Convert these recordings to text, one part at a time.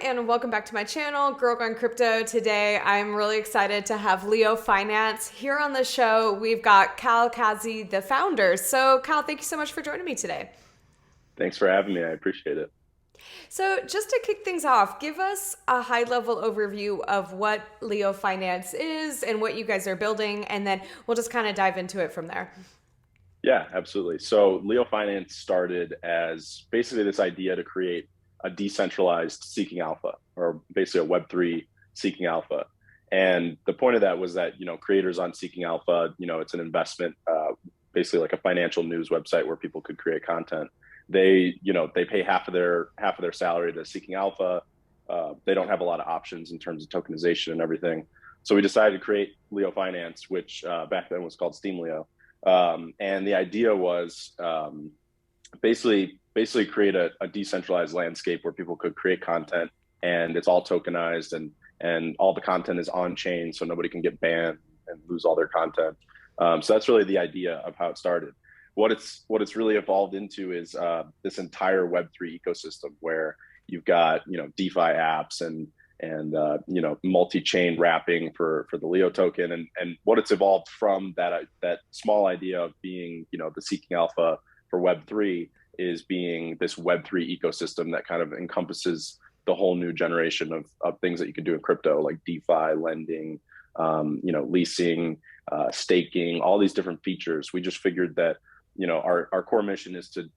and welcome back to my channel, Girl Gone Crypto. Today, I'm really excited to have Leo Finance here on the show. We've got Khaleel Kazi, the founder. So, Khal, thank you so much for joining me today. Thanks for having me. I appreciate it. So, just to kick things off, give us a high-level overview of what Leo Finance is and what you guys are building, and then we'll just kind of dive into it from there. Yeah, absolutely. So Leo Finance started as basically this idea to create a decentralized seeking alpha, or basically a Web3 seeking alpha. And the point of that was that, creators on Seeking Alpha, it's an investment, basically like a financial news website where people could create content. They pay half of their salary to Seeking Alpha. They don't have a lot of options in terms of tokenization and everything. So we decided to create Leo Finance, which back then was called Steam Leo. And the idea was basically create a decentralized landscape where people could create content, and it's all tokenized, and all the content is on chain, so nobody can get banned and lose all their content. So that's really the idea of how it started. What it's really evolved into is this entire Web3 ecosystem where you've got DeFi apps and multi-chain wrapping for the Leo token, and what it's evolved from that small idea of being the Seeking Alpha for Web3 is being this Web3 ecosystem that kind of encompasses the whole new generation of things that you can do in crypto, like DeFi, lending, leasing, staking, all these different features. We just figured that our core mission is to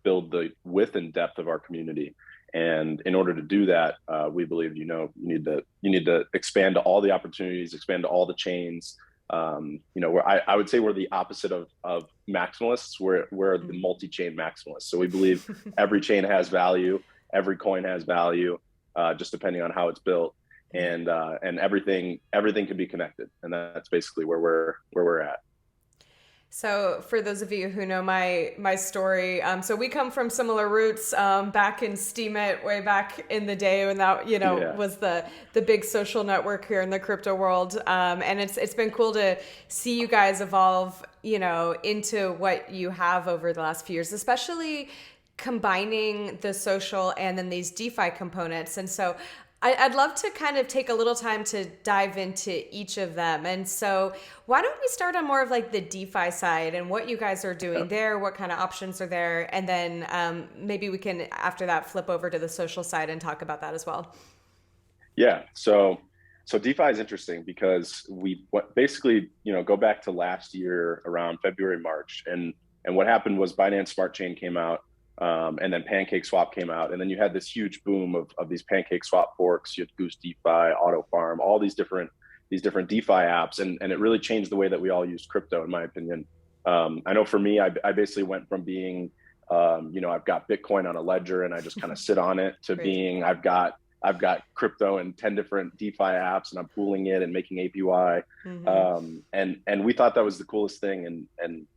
build the width and depth of our community. And in order to do that, we believe you need to expand to all the opportunities, expand to all the chains. Where I would say we're the opposite of maximalists. We're the multi-chain maximalists. So we believe every chain has value, every coin has value, just depending on how it's built, and everything can be connected. And that's basically where we're at. So for those of you who know my story, so we come from similar roots, back in Steemit way back in the day when that Yeah. was the big social network here in the crypto world, and it's been cool to see you guys evolve into what you have over the last few years, especially combining the social and then these DeFi components. And so I'd love to kind of take a little time to dive into each of them. And so why don't we start on more of like the DeFi side and what you guys are doing there, what kind of options are there, and then maybe we can, after that, flip over to the social side and talk about that as well. Yeah. So DeFi is interesting because basically go back to last year around February, March, and what happened was Binance Smart Chain came out, and then Pancake Swap came out, and then you had this huge boom of these Pancake Swap forks. You had Goose DeFi, Auto Farm, all these different DeFi apps, and it really changed the way that we all used crypto, in my opinion. I know for me, I basically went from being, I've got Bitcoin on a ledger and I just kind of sit on it, to Great. being I've got crypto and 10 different DeFi apps, and I'm pooling it and making APY. Mm-hmm. And we thought that was the coolest thing. And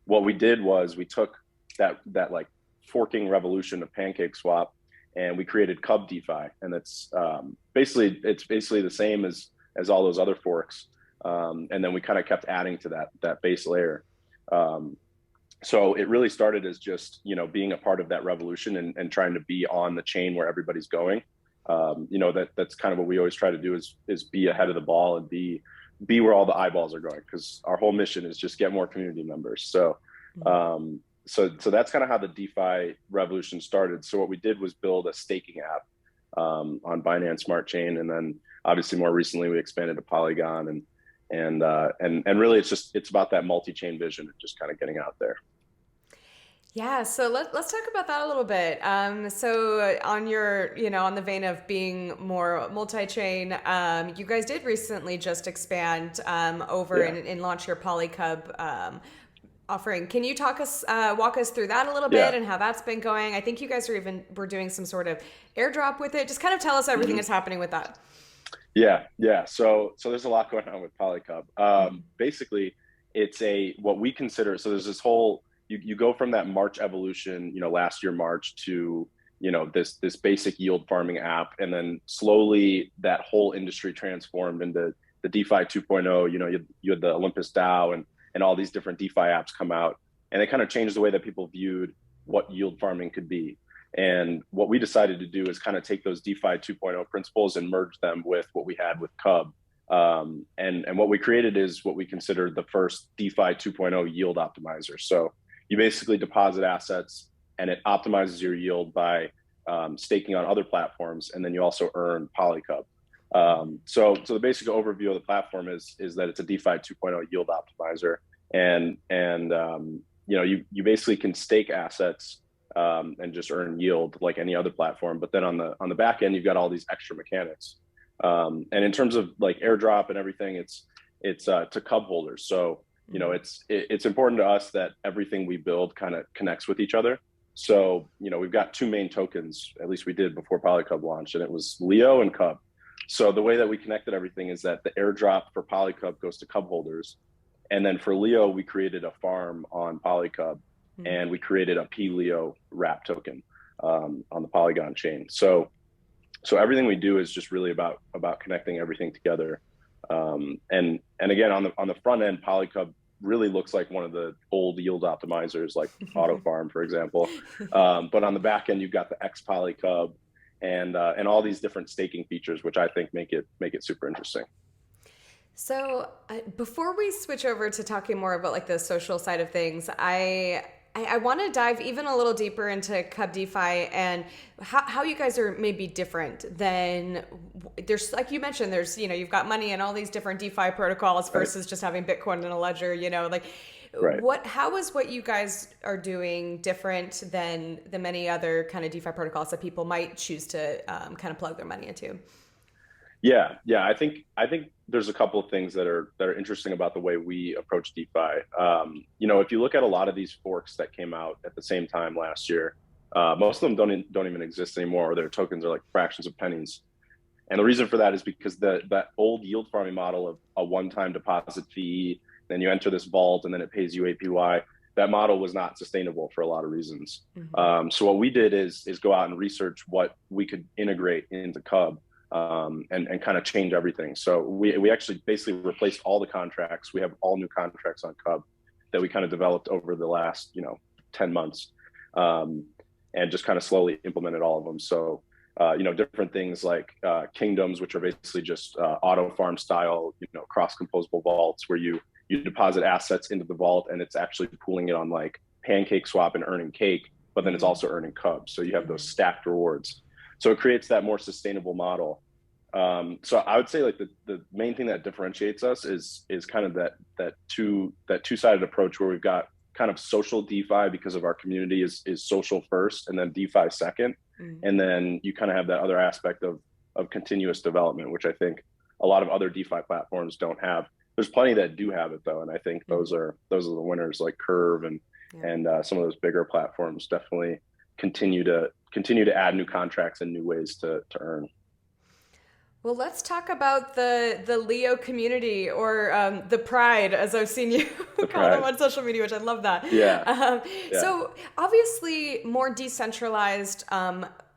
what we did was we took that like forking revolution of Pancake Swap, and we created CubDeFi, and it's basically the same as all those other forks. And then we kind of kept adding to that base layer. So it really started as just being a part of that revolution, and trying to be on the chain where everybody's going. That's kind of what we always try to do, is be ahead of the ball and be where all the eyeballs are going, because our whole mission is just get more community members. So that's kind of how the DeFi revolution started. So what we did was build a staking app on Binance Smart Chain, and then obviously more recently we expanded to Polygon, and really it's about that multi-chain vision and just kind of getting out there. Yeah, so let's talk about that a little bit. So on on the vein of being more multi-chain, you guys did recently just expand over Yeah. and launch your PolyCub offering. Can you walk us through that a little bit Yeah. and how that's been going? I think you guys were doing some sort of airdrop with it. Just kind of tell us everything Mhm. that's happening with that. Yeah. So there's a lot going on with PolyCub. Basically, it's what we consider. So there's this whole, you go from that March evolution, last year March, to this basic yield farming app, and then slowly that whole industry transformed into the DeFi 2.0. You had the Olympus DAO and all these different DeFi apps come out, and they kind of changed the way that people viewed what yield farming could be. And what we decided to do is kind of take those DeFi 2.0 principles and merge them with what we had with Cub. And what we created is what we consider the first DeFi 2.0 yield optimizer. So you basically deposit assets and it optimizes your yield by staking on other platforms, and then you also earn PolyCub. So the basic overview of the platform is that it's a DeFi 2.0 yield optimizer, and you basically can stake assets and just earn yield like any other platform. But then on the back end, you've got all these extra mechanics. And in terms of like airdrop and everything, it's to Cub holders. So it's important to us that everything we build kind of connects with each other. So we've got two main tokens, at least we did before PolyCub launched, and it was Leo and Cub. So the way that we connected everything is that the airdrop for PolyCub goes to Cub holders, and then for Leo we created a farm on PolyCub, and we created a PLeo wrap token on the Polygon chain. So everything we do is just really about connecting everything together. And again, on the front end, PolyCub really looks like one of the old yield optimizers, like Auto Farm, for example. But on the back end, you've got the X PolyCub and all these different staking features, which I think make it super interesting. So before we switch over to talking more about like the social side of things, I want to dive even a little deeper into CubDeFi and how you guys are maybe different than, there's, like you mentioned, there's, you've got money in all these different DeFi protocols versus just having Bitcoin in a ledger, how is what you guys are doing different than the many other kind of DeFi protocols that people might choose to kind of plug their money into? Yeah. I think there's a couple of things that are interesting about the way we approach DeFi. If you look at a lot of these forks that came out at the same time last year, most of them don't even exist anymore, or their tokens are like fractions of pennies. And the reason for that is because that old yield farming model of a one-time deposit fee, then you enter this vault and then it pays you APY, that model was not sustainable for a lot of reasons. So what we did is go out and research what we could integrate into Cub. And kind of change everything. So we actually basically replaced all the contracts. We have all new contracts on Cub that we kind of developed over the last 10 months, and just kind of slowly implemented all of them. So different things like kingdoms, which are basically just auto farm style cross composable vaults where you deposit assets into the vault and it's actually pooling it on like Pancake Swap and earning cake, but then it's also earning Cub. So you have those stacked rewards. So it creates that more sustainable model. So I would say like the main thing that differentiates us is kind of that two-sided approach where we've got kind of social DeFi because of our community is social first and then DeFi second. And then you kind of have that other aspect of continuous development, which I think a lot of other DeFi platforms don't have. There's plenty that do have it though. And I think those are the winners, like Curve and some of those bigger platforms definitely continue to add new contracts and new ways to earn. Well, let's talk about the Leo community, or the Pride, as I've seen you call them on social media, which I love that. Yeah. So obviously more decentralized,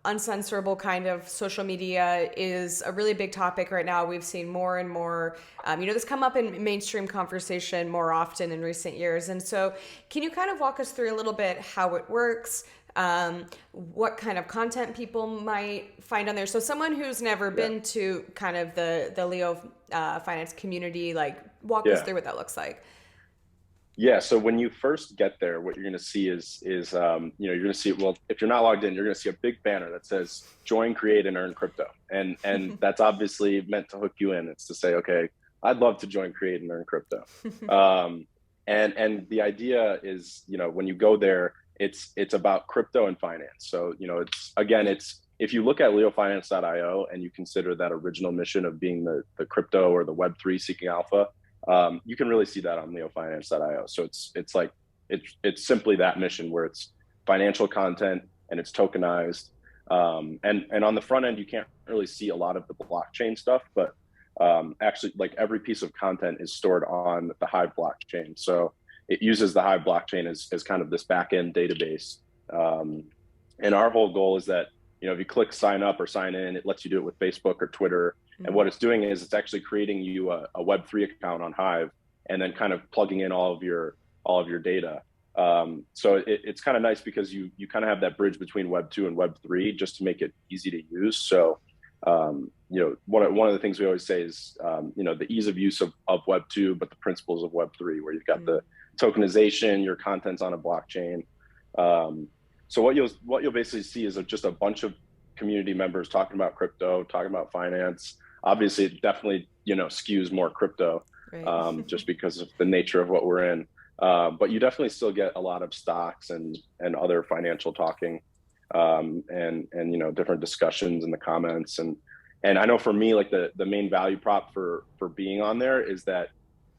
uncensorable kind of social media is a really big topic right now. We've seen more and more, this come up in mainstream conversation more often in recent years. And so can you kind of walk us through a little bit how it works? What kind of content people might find on there? So someone who's never been to kind of the Leo finance community, like walk us through what that looks like. Yeah. So when you first get there, what you're going to see is you're going to see, well, if you're not logged in, you're going to see a big banner that says join, create, and earn crypto. And that's obviously meant to hook you in. It's to say, okay, I'd love to join, create, and earn crypto. And the idea is, when you go there, it's about crypto and finance. So, it's if you look at leofinance.io and you consider that original mission of being the crypto or the Web3 seeking alpha, you can really see that on leofinance.io. So it's simply that mission where it's financial content and it's tokenized. And on the front end, you can't really see a lot of the blockchain stuff, but actually like every piece of content is stored on the Hive blockchain. So it uses the Hive blockchain as kind of this back-end database. And our whole goal is that, if you click sign up or sign in, it lets you do it with Facebook or Twitter. And what it's doing is it's actually creating you a Web3 account on Hive and then kind of plugging in all of your data. So it's kind of nice because you kind of have that bridge between Web 2 and Web 3 just to make it easy to use. So one of the things we always say is the ease of use of Web 2, but the principles of Web 3, where you've got the tokenization, your content's on a blockchain. So what you'll basically see is just a bunch of community members talking about crypto, talking about finance. Obviously, it definitely skews more crypto, Right. just because of the nature of what we're in. But you definitely still get a lot of stocks and other financial talking, and different discussions in the comments. And I know for me, like the main value prop for being on there is that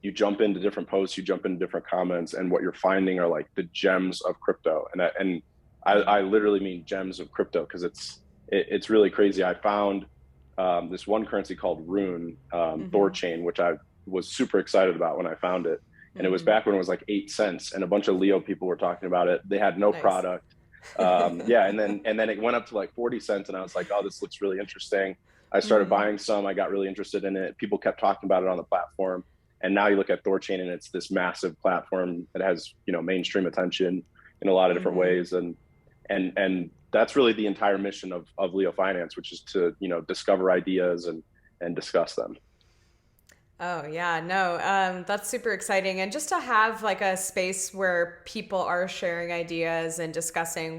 you jump into different posts, you jump into different comments, and what you're finding are like the gems of crypto. And I literally mean gems of crypto, because it's really crazy. I found this one currency called Rune, Thorchain, which I was super excited about when I found it. And it was back when it was like 8 cents, and a bunch of Leo people were talking about it. They had no product. Yeah, and then it went up to like 40 cents, and I was like, oh, this looks really interesting. I started buying some. I got really interested in it. People kept talking about it on the platform. And now you look at Thorchain, and it's this massive platform that has, mainstream attention in a lot of different ways. And that's really the entire mission of Leo Finance, which is to, discover ideas and discuss them. Oh yeah, no, that's super exciting. And just to have like a space where people are sharing ideas and discussing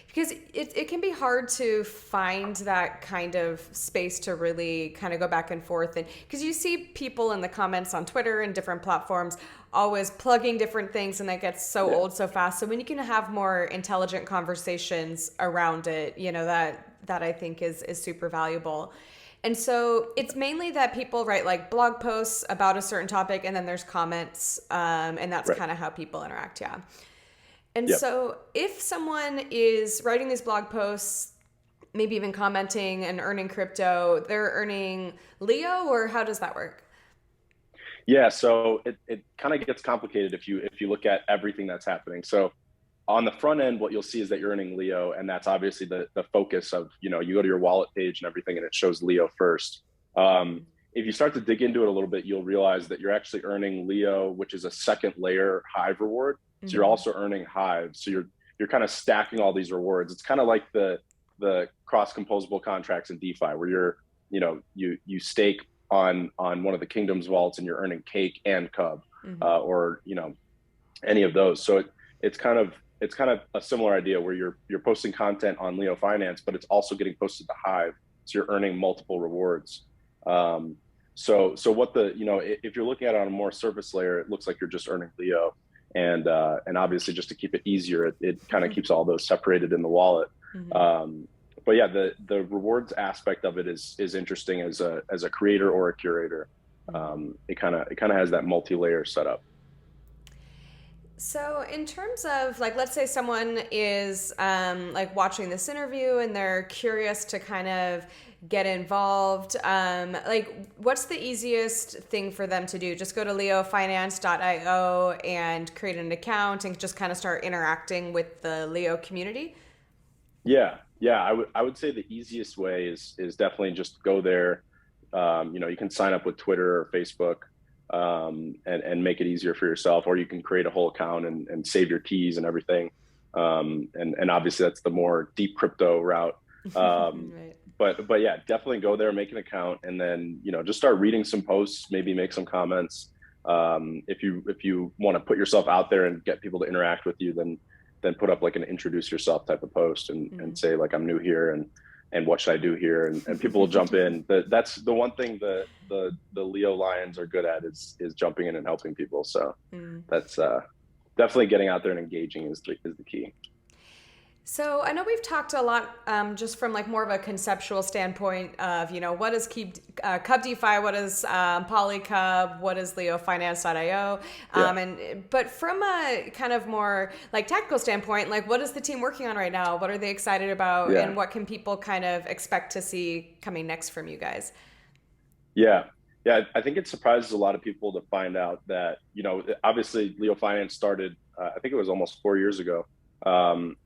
because it can be hard to find that kind of space to really kind of go back and forth. And because you see people in the comments on Twitter and different platforms always plugging different things, and that gets so old so fast. So when you can have more intelligent conversations around it, that I think is super valuable. And so it's mainly that people write like blog posts about a certain topic, and then there's comments, and that's Right. kind of how people interact. Yeah. And Yep. so if someone is writing these blog posts, maybe even commenting and earning crypto, they're earning Leo, or how does that work? Yeah. So it kind of gets complicated if you look at everything that's happening. So on the front end, what you'll see is that you're earning Leo, and that's obviously the focus of, you go to your wallet page and everything, and it shows Leo first. If you start to dig into it a little bit, you'll realize that you're actually earning Leo, which is a second layer Hive reward. So you're also earning Hive. So you're kind of stacking all these rewards. It's kind of like the cross composable contracts in DeFi, where you stake on one of the kingdom's vaults, and you're earning Cake and Cub, or any of those. So it's kind of a similar idea, where you're posting content on Leo Finance, but it's also getting posted to Hive, so you're earning multiple rewards. So what if you're looking at it on a more surface layer, it looks like you're just earning Leo, and obviously, just to keep it easier, it kind of keeps all those separated in the wallet. But yeah, the rewards aspect of it is interesting as a creator or a curator. It kind of has that multi-layer setup. So, in terms of like, let's say someone is like watching this interview and they're curious to kind of get involved, like, what's the easiest thing for them to do? Just go to leofinance.io and create an account and just kind of start interacting with the Leo community? Yeah. I would say the easiest way is definitely just go there. You can sign up with Twitter or Facebook, and make it easier for yourself, or you can create a whole account and save your keys and everything. And obviously that's the more deep crypto route. Right. But yeah, definitely go there, make an account, and then, just start reading some posts, maybe make some comments. If you want to put yourself out there and get people to interact with you, then put up like an introduce yourself type of post, and say like, I'm new here, and what should I do here? And people will jump in. That's the one thing the Leo Lions are good at, is jumping in and helping people. So that's definitely getting out there and engaging is the key. So I know we've talked a lot, just from like more of a conceptual standpoint of, what is CubDeFi, what is PolyCub, what is LeoFinance.io, but from a kind of more like tactical standpoint, like, what is the team working on right now? What are they excited about, and what can people kind of expect to see coming next from you guys? Yeah. Yeah, I think it surprises a lot of people to find out that, obviously Leo Finance started, I think it was almost 4 years ago,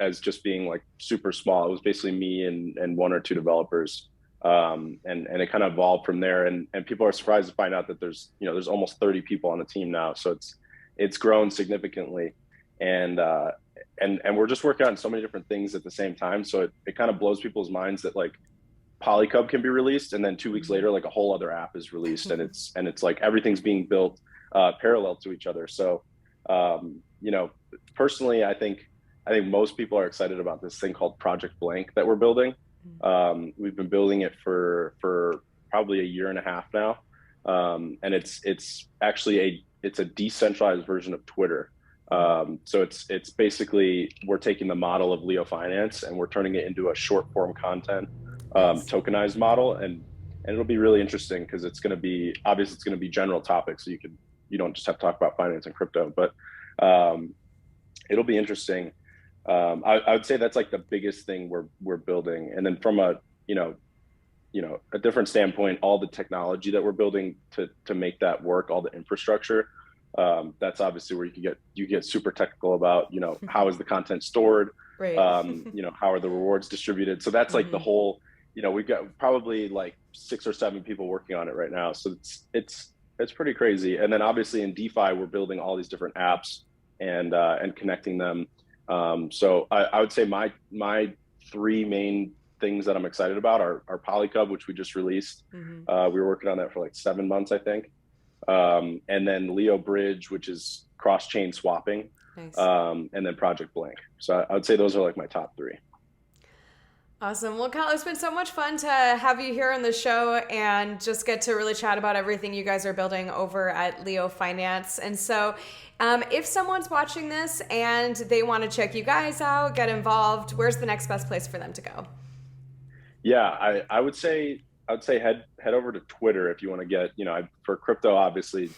as just being like super small. It was basically me and one or two developers, and it kind of evolved from there. And people are surprised to find out that there's almost 30 people on the team now. So it's grown significantly. and and we're just working on so many different things at the same time. So it kind of blows people's minds that like PolyCub can be released, and then 2 weeks later, like a whole other app is released, and it's like everything's being built parallel to each other. So, you know, personally, I think most people are excited about this thing called Project Blank that we're building. We've been building it for probably a year and a half now, and it's actually it's a decentralized version of Twitter. So it's basically we're taking the model of Leo Finance and we're turning it into a short form content tokenized model, and it'll be really interesting because it's going to be obviously it's going to be general topics, so you don't just have to talk about finance and crypto, but it'll be interesting. I would say that's like the biggest thing we're building, and then from a a different standpoint, all the technology that we're building to make that work, all the infrastructure. That's obviously where you get super technical about how is the content stored, Right. How are the rewards distributed. So that's like the whole. We've got probably like 6 or 7 people working on it right now. So it's pretty crazy. And then obviously in DeFi, we're building all these different apps and connecting them. So I would say my 3 main things that I'm excited about are PolyCub, which we just released. We were working on that for like 7 months, I think. And then Leo Bridge, which is cross-chain swapping. Nice. And then Project Blank. So I would say those are like my top 3. Awesome. Well, Khal, it's been so much fun to have you here on the show and just get to really chat about everything you guys are building over at Leo Finance. And so if someone's watching this and they want to check you guys out, get involved, where's the next best place for them to go? Yeah, I would say head over to Twitter if you want to get, for crypto, obviously,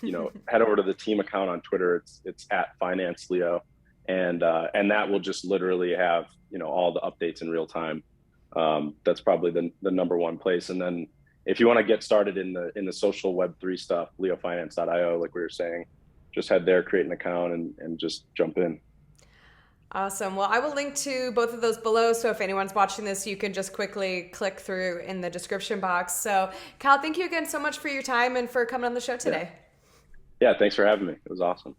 head over to the team account on Twitter. It's at Finance Leo, and that will just literally have, all the updates in real time. That's probably the number one place. And then if you want to get started in the social Web3 stuff, leofinance.io, like we were saying, just head there, create an account, and just jump in. Awesome. Well, I will link to both of those below. So if anyone's watching this, you can just quickly click through in the description box. So Khal, thank you again so much for your time and for coming on the show today. Yeah, thanks for having me. It was awesome.